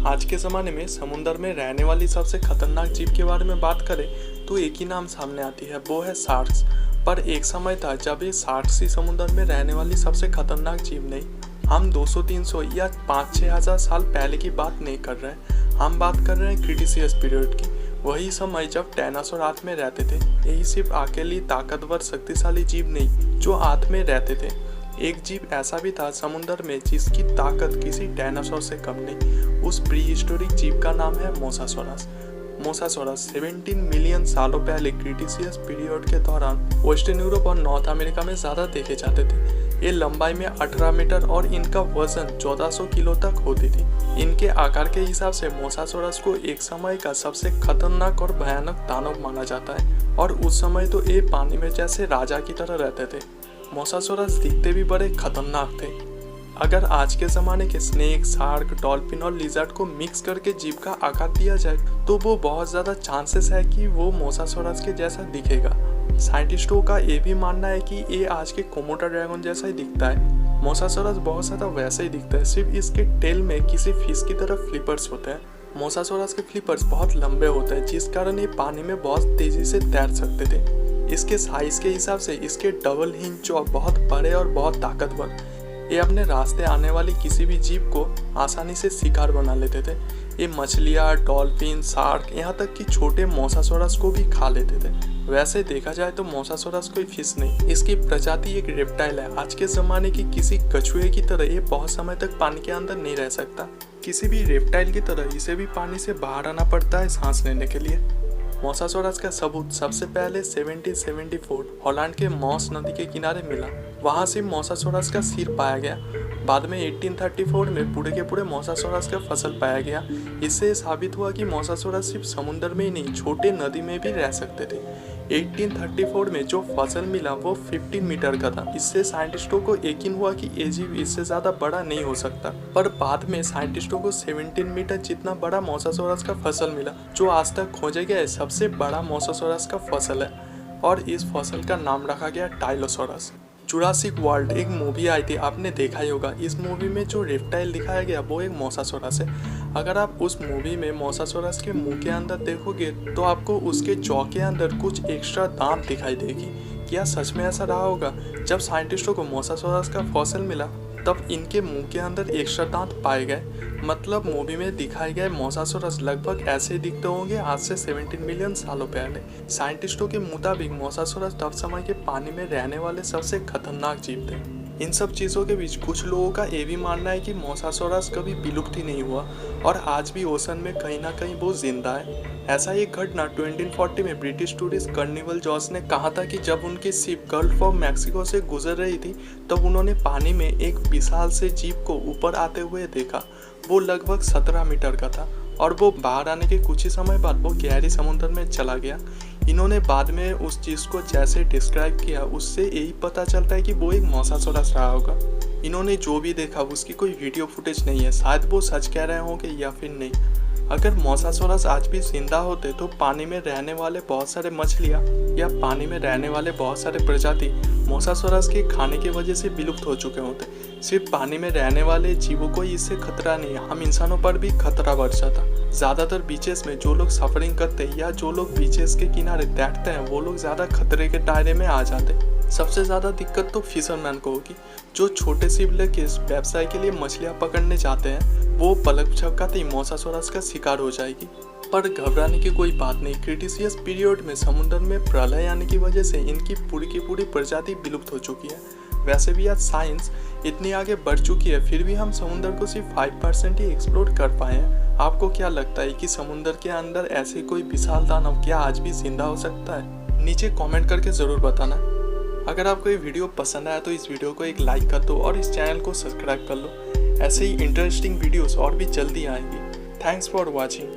आज के ज़माने में समुंदर में रहने वाली सबसे खतरनाक जीव के बारे में बात करें तो एक ही नाम सामने आती है, वो है शार्क्स। पर एक समय था जब ये शार्क्स ही समुंदर में रहने वाली सबसे खतरनाक जीव नहीं। हम 200-300 या 5-6 हज़ार साल पहले की बात नहीं कर रहे हैं, हम बात कर रहे हैं क्रिटेशियस पीरियड की। वही समय जब डायनासोर आग में रहते थे। यही सिर्फ अकेली ताकतवर शक्तिशाली जीव नहीं जो आग में रहते थे। एक जीव ऐसा भी था समुंदर में जिसकी ताकत किसी डायनासोर से कम नहीं। उस प्री हिस्टोरिक जीव का नाम है मोसासोरस। मोसासोरस 17 मिलियन सालों पहले क्रिटेशियस पीरियड के दौरान वेस्टर्न यूरोप और नॉर्थ अमेरिका में ज़्यादा देखे जाते थे। ये लंबाई में 18 मीटर और इनका वजन 1400 किलो तक होती थी। इनके आकार के हिसाब से मोसासोरस को एक समय का सबसे खतरनाक और भयानक दानव माना जाता है, और उस समय तो ये पानी में जैसे राजा की तरह रहते थे। मोसासोरस दिखते भी बड़े खतरनाक थे। अगर आज के ज़माने के स्नेक, शार्क, डॉल्फिन और लिजर्ड को मिक्स करके जीव का आकार दिया जाए तो वो बहुत ज़्यादा चांसेस है कि वो मोसासोरस के जैसा दिखेगा। साइंटिस्टों का ये भी मानना है कि ये आज के कोमोडो ड्रैगन जैसा ही दिखता है। मोसासोरस बहुत ज़्यादा वैसा ही दिखता है, सिर्फ इसके टेल में किसी फिश की तरह फ्लिपर्स होते हैं। मोसासोरस के फ्लिपर्स बहुत लंबे होते हैं, जिस कारण ये पानी में बहुत तेज़ी से तैर सकते थे। इसके साइज के हिसाब से इसके डबल हिंज जॉ बहुत बड़े और बहुत ताकतवर। ये अपने रास्ते आने वाली किसी भी जीव को आसानी से शिकार बना लेते थे। ये मछलियाँ, डॉल्फिन, शार्क, यहाँ तक कि छोटे मोसासोरस को भी खा लेते थे। वैसे देखा जाए तो मोसासोरस कोई फिश नहीं, इसकी प्रजाति एक रेप्टाइल है। आज के ज़माने की किसी कछुए की तरह ये बहुत समय तक पानी के अंदर नहीं रह सकता। किसी भी रेप्टाइल की तरह इसे भी पानी से बाहर आना पड़ता है सांस लेने के लिए। मोसासोरस का सबूत सबसे पहले 1774 हॉलैंड के मॉस नदी के किनारे मिला। वहाँ से मोसासोरस का सिर पाया गया। बाद में 1834 में पूरे के पूरे मोसासोरस का फसल पाया गया। इससे साबित हुआ कि मोसासोरस सिर्फ समुद्र में ही नहीं, छोटे नदी में भी रह सकते थे। 1834 में जो फसल मिला वो 15 मीटर का था। इससे साइंटिस्टों को यकीन हुआ कि ये जीव इससे ज़्यादा बड़ा नहीं हो सकता। पर बाद में साइंटिस्टों को 17 मीटर जितना बड़ा मोसासोरस का फसल मिला, जो आज तक खोजे गए सबसे बड़ा मोसासोरस का फसल है, और इस फसल का नाम रखा गया टाइलोसोरस। जुरासिक वर्ल्ड एक मूवी आई थी, आपने देखा ही होगा। इस मूवी में जो रेप्टाइल दिखाया गया वो एक मोसासोरस है। अगर आप उस मूवी में मोसासोरस के मुंह के अंदर देखोगे तो आपको उसके जॉ के अंदर कुछ एक्स्ट्रा दांत दिखाई देगी। क्या सच में ऐसा रहा होगा? जब साइंटिस्टों को मोसासोरस का फॉसिल मिला तब इनके मुंह के अंदर एक्स्ट्रा दांत पाए गए। मतलब मूवी में दिखाए गए मोसासोरस लगभग ऐसे ही दिखते होंगे आज से 17 मिलियन सालों पहले। साइंटिस्टों के मुताबिक मोसासोरस तब समय के पानी में रहने वाले सबसे खतरनाक जीव थे। इन सब चीज़ों के बीच कुछ लोगों का ये भी मानना है कि मोसासोरस कभी विलुप्त ही नहीं हुआ और आज भी ओशन में कहीं ना कहीं वो जिंदा है। ऐसा एक घटना 2040 में ब्रिटिश टूरिस्ट कार्निवल जॉस ने कहा था कि जब उनकी शिप गल्फ ऑफ मैक्सिको से गुजर रही थी तब उन्होंने पानी में एक विशाल से जीव को ऊपर आते हुए देखा। वो लगभग 17 मीटर का था और वो बाहर आने के कुछ ही समय बाद वो गहरी समुद्र में चला गया। इन्होंने बाद में उस चीज़ को जैसे डिस्क्राइब किया उससे यही पता चलता है कि वो एक मोसासोरस रहा होगा। इन्होंने जो भी देखा उसकी कोई वीडियो फुटेज नहीं है, शायद वो सच कह रहे होंगे या फिर नहीं। अगर मोसासोरस आज भी जिंदा होते तो पानी में रहने वाले बहुत सारे मछलियाँ या पानी में रहने वाले बहुत सारे प्रजाति मोसासोरस के खाने की वजह से विलुप्त हो चुके होते। सिर्फ पानी में रहने वाले जीवों को इससे खतरा नहीं, हम इंसानों पर भी खतरा बढ़ जाता। ज़्यादातर बीचेस में जो लोग सफरिंग करते हैं या जो लोग बीचेस के किनारे बैठते हैं वो लोग ज़्यादा खतरे के दायरे में आ जाते। सबसे ज़्यादा दिक्कत तो फिशरमैन को होगी, जो छोटे शिप लेके व्यवसाय के लिए मछलियाँ पकड़ने जाते हैं। वो पलक झपकाते ही मोसासोरस का शिकार हो जाएगी। पर घबराने की कोई बात नहीं। क्रिटेशियस पीरियड में समुद्र में प्रलय आने की वजह से इनकी पूरी की पूरी प्रजाति विलुप्त हो चुकी है। वैसे भी आज साइंस इतनी आगे बढ़ चुकी है, फिर भी हम समुद्र को सिर्फ 5% ही एक्सप्लोर कर पाए हैं। आपको क्या लगता है कि समुद्र के अंदर ऐसे कोई विशाल दानव क्या आज भी जिंदा हो सकता है? नीचे कमेंट करके ज़रूर बताना। अगर आपको ये वीडियो पसंद आया तो इस वीडियो को एक लाइक कर दो और इस चैनल को सब्सक्राइब कर लो। ऐसे ही इंटरेस्टिंग वीडियोस और भी जल्दी आएंगी। Thanks for watching.